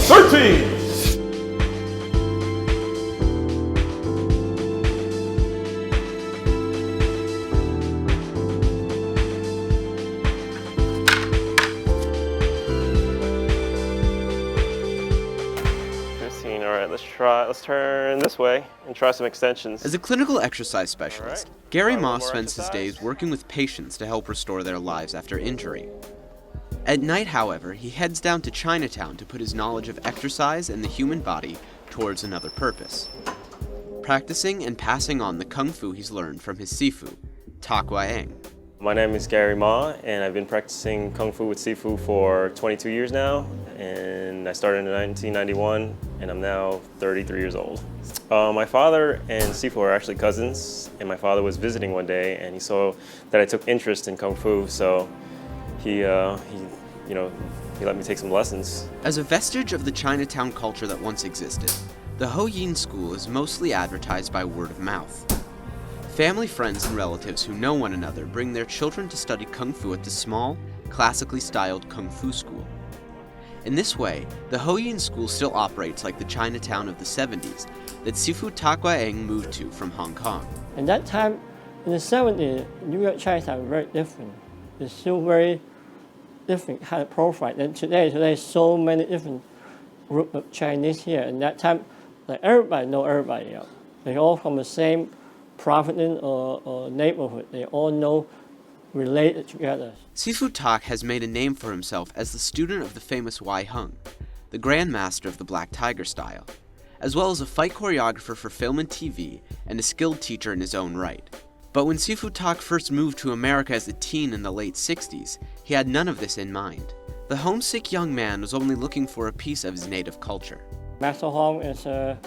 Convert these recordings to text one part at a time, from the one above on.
13. All right, let's turn this way and try some extensions. As a clinical exercise specialist, Right. Gary Want a Ma little more spends his exercise? days working with patients to help restore their lives after injury. At night, however, he heads down to Chinatown to put his knowledge of exercise and the human body towards another purpose. Practicing and passing on the kung fu he's learned from his Sifu, Tak Wah Eng. My name is Gary Ma, and I've been practicing Kung Fu with Sifu for 22 years now, and I started in 1991, and I'm now 33 years old. My father and Sifu are actually cousins, and my father was visiting one day, and he saw that I took interest in Kung Fu, so he let me take some lessons. As a vestige of the Chinatown culture that once existed, the Yeen School is mostly advertised by word of mouth. Family, friends, and relatives who know one another bring their children to study Kung Fu at the small, classically styled Kung Fu school. In this way, the Yeen School still operates like the Chinatown of the 70s that Sifu Tak Wah Eng moved to from Hong Kong. And that time, in the 70s, New York Chinatown was very different. It's still very different kind of profile. And today, so many different group of Chinese here. And that time, like everybody know everybody. You know. They all from the same province or neighborhood. They all know, related together. Sifu Tak has made a name for himself as the student of the famous Wai Hung, the grandmaster of the Black Tiger style, as well as a fight choreographer for film and TV and a skilled teacher in his own right. But when Sifu Tak first moved to America as a teen in the late 60s, he had none of this in mind. The homesick young man was only looking for a piece of his native culture. Master Hong is a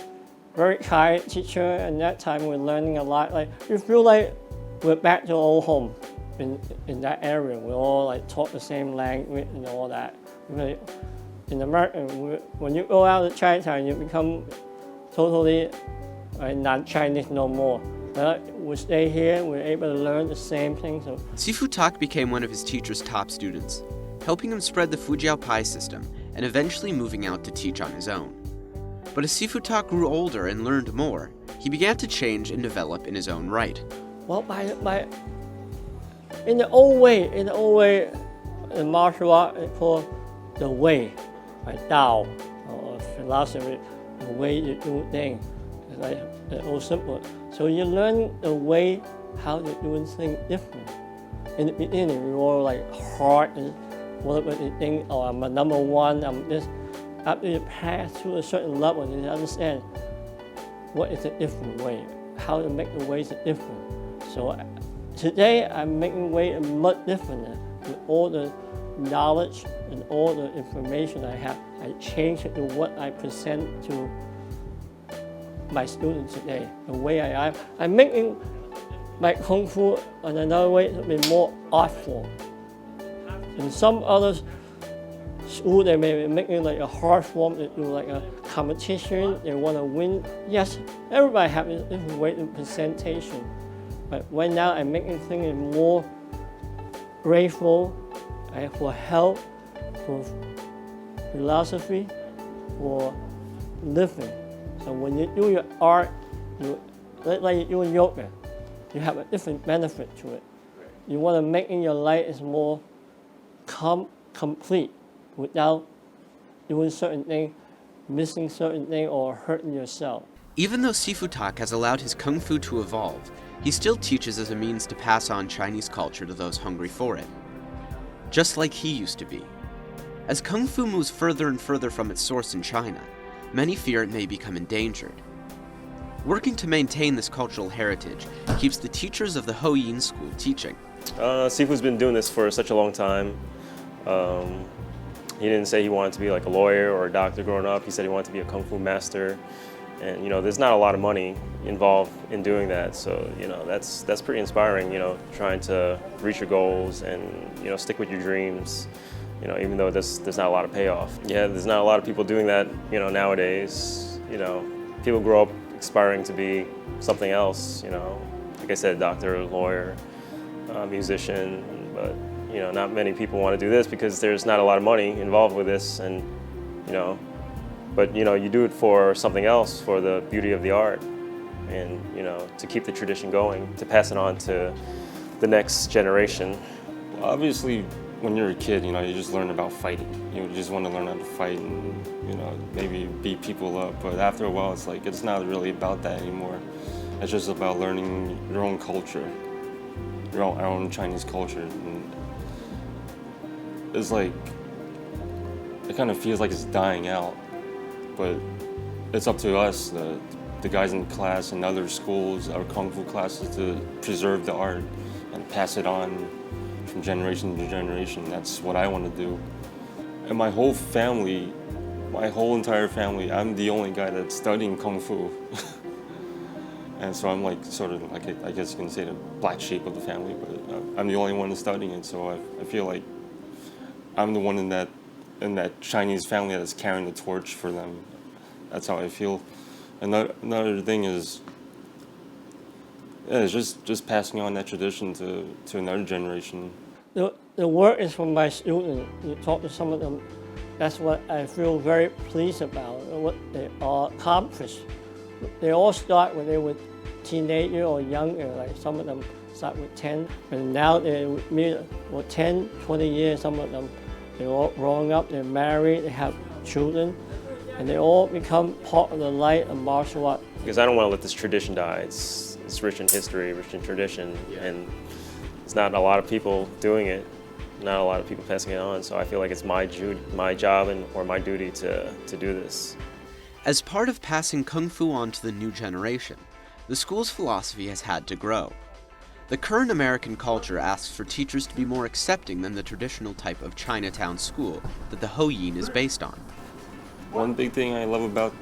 very kind teacher, and that time we're learning a lot. Like we feel like we're back to old home in that area. We all like talk the same language and all that. In America, when you go out of Chinatown, you become totally non-Chinese no more. But we stay here, we're able to learn the same things. So. Sifu Tak became one of his teacher's top students, helping him spread the Fujiao Pai system and eventually moving out to teach on his own. But as Sifu Tak grew older and learned more, he began to change and develop in his own right. Well, in the old way, in martial art, it's called the way, like Tao, or philosophy, the way you do things. It's like it's all simple. So you learn the way how to do things different. In the beginning, we were like hard and whatever you think, oh, I'm a number one, I'm this. After you pass through a certain level, you understand what is a different way, how to make the ways different. So today, I'm making way much different. With all the knowledge and all the information I have, I change it to what I present to my students today. The way I am, I'm making my Kung Fu in another way to be more artful. In some others, school, they may be making like a hard form, they do like a competition, they want to win. Yes, everybody has a different way of presentation. But right now, I'm making things more grateful, for health, for philosophy, for living. So when you do your art, like you do yoga, you have a different benefit to it. You want to make in your life is more complete, without doing certain things, missing certain things, or hurting yourself. Even though Sifu Tak has allowed his Kung Fu to evolve, he still teaches as a means to pass on Chinese culture to those hungry for it. Just like he used to be. As Kung Fu moves further and further from its source in China, many fear it may become endangered. Working to maintain this cultural heritage keeps the teachers of the Yeen School teaching. Sifu's been doing this for such a long time. He didn't say he wanted to be like a lawyer or a doctor growing up. He said he wanted to be a Kung Fu master. And there's not a lot of money involved in doing that. So that's pretty inspiring. Trying to reach your goals and stick with your dreams. Even though there's not a lot of payoff. Yeah, there's not a lot of people doing that. nowadays. People grow up aspiring to be something else. Like I said, doctor, lawyer, musician, but. Not many people want to do this because there's not a lot of money involved with this, and But you do it for something else, for the beauty of the art, and to keep the tradition going, to pass it on to the next generation. Obviously, when you're a kid, you just learn about fighting. You just want to learn how to fight and, maybe beat people up. But after a while, it's not really about that anymore. It's just about learning your own culture, our own Chinese culture. And it's it kind of feels like it's dying out. But it's up to us, the guys in class and other schools, our Kung Fu classes, to preserve the art and pass it on from generation to generation. That's what I want to do. And my whole entire family, I'm the only guy that's studying Kung Fu. And so I'm I guess you can say the black sheep of the family, but I'm the only one that's studying it. So I feel like I'm the one in that Chinese family that's carrying the torch for them. That's how I feel. Another thing is, it's just passing on that tradition to another generation. The work is from my students. You talk to some of them. That's what I feel very pleased about, what they are accomplished. They all start when they were teenager or younger, like some of them start with 10, and now they're with me for 10, 20 years, some of them. They're all growing up, they're married, they have children, and they all become part of the light of martial art. Because I don't want to let this tradition die. It's rich in history, rich in tradition, and it's not a lot of people doing it, not a lot of people passing it on. So I feel like it's my job or my duty to do this. As part of passing Kung Fu on to the new generation, the school's philosophy has had to grow. The current American culture asks for teachers to be more accepting than the traditional type of Chinatown school that the Yeen is based on. One big thing I love about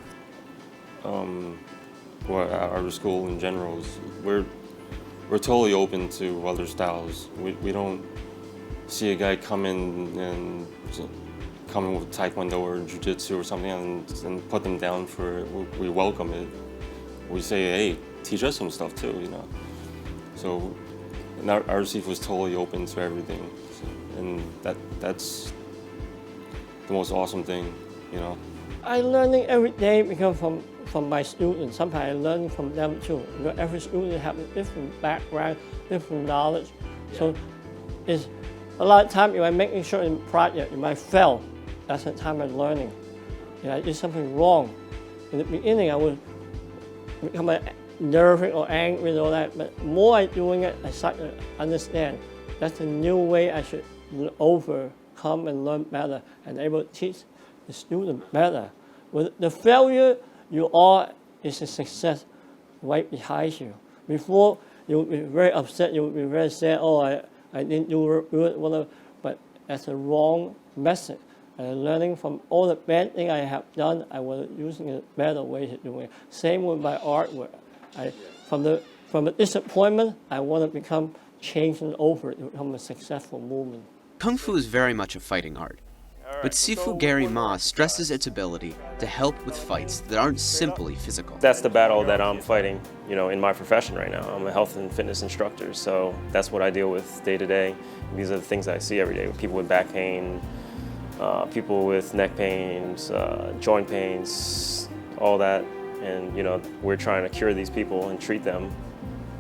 our school in general is we're totally open to other styles. We don't see a guy come in with Taekwondo or Jiu-Jitsu or something and put them down for it. We welcome it. We say, hey, teach us some stuff too, So our Sifu is totally open to everything, and that's the most awesome thing, I'm learning every day because from my students. Sometimes I learn from them too. Because every student has a different background, different knowledge. So it's a lot of time if I'm making sure in project, if I fail, that's the time I'm learning. If I did something wrong. In the beginning, I would become nervous or angry and all that, but more I'm doing it, I start to understand that's a new way I should overcome and learn better and able to teach the student better. With the failure, is a success right behind you. Before, you would be very upset, you would be very sad, I didn't do good, whatever, but that's a wrong message. And learning from all the bad things I have done, I was using a better way to do it. Same with my artwork. From the disappointment, I want to become changing over to become a successful movement. Kung Fu is very much a fighting art, but Sifu Gary Ma stresses its ability to help with fights that aren't simply physical. That's the battle that I'm fighting, in my profession right now. I'm a health and fitness instructor, so that's what I deal with day to day. These are the things I see every day, people with back pain, people with neck pains, joint pains, all that. And we're trying to cure these people and treat them,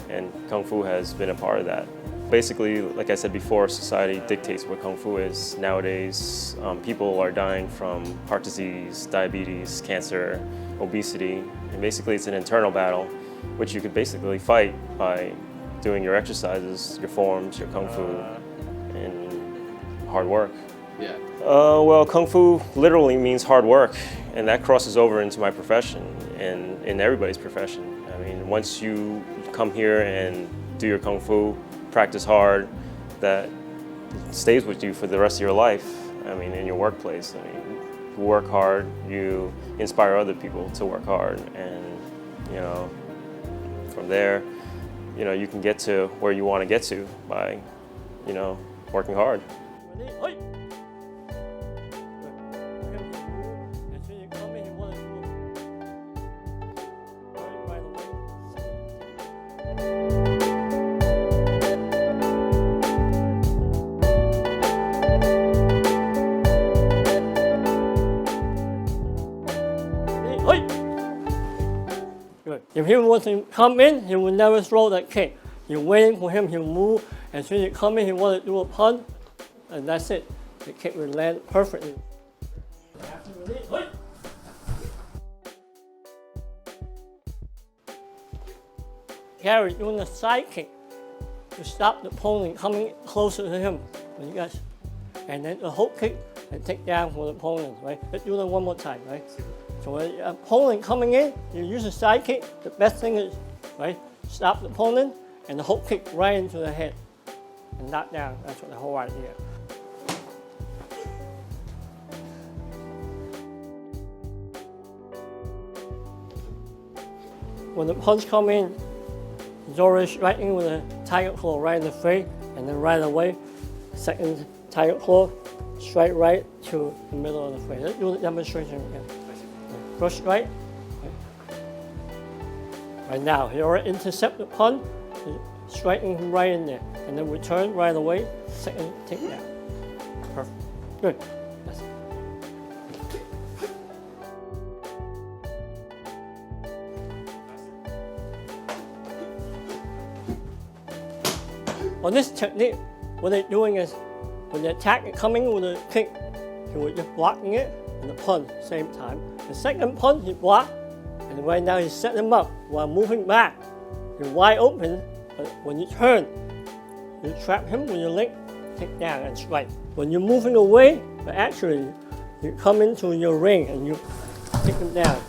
and Kung Fu has been a part of that. Basically, like I said before, society dictates what Kung Fu is. Nowadays, people are dying from heart disease, diabetes, cancer, obesity, and basically it's an internal battle, which you could basically fight by doing your exercises, your forms, your Kung Fu, and hard work. Yeah. Well, Kung Fu literally means hard work, and that crosses over into my profession and in everybody's profession. I mean, once you come here and do your Kung Fu, practice hard, that stays with you for the rest of your life. I mean, in your workplace. I mean, you work hard, you inspire other people to work hard, and from there, you can get to where you want to get to by, working hard. If he wants to come in, he will never throw that kick. You're waiting for him, he'll move. As soon as you come in, he wants to do a punch, and that's it. The kick will land perfectly. Gary doing a side kick to stop the opponent coming closer to him. When you guys, and then the hook kick and take down for the opponent, right? Let's do that one more time, right? So when the opponent coming in, you use a side kick. The best thing is, right, stop the opponent and the hook kick right into the head and knock down. That's what the whole idea. When the punch come in, he's already striking with a tiger claw right in the face, and then right away, second tiger claw, strike right to the middle of the face. Let's do the demonstration again. First strike. Right now, he already intercept the punch, striking him right in there, and then return right away, second takedown. Perfect. Good. That's it. On this technique, what they're doing is, when the attack is coming with a kick, he was just blocking it and the punch at the same time. The second punch, he blocked, and right now he's setting him up while moving back. You're wide open, but when you turn, you trap him with your leg, take down and strike. When you're moving away, but actually, you come into your ring and you take him down.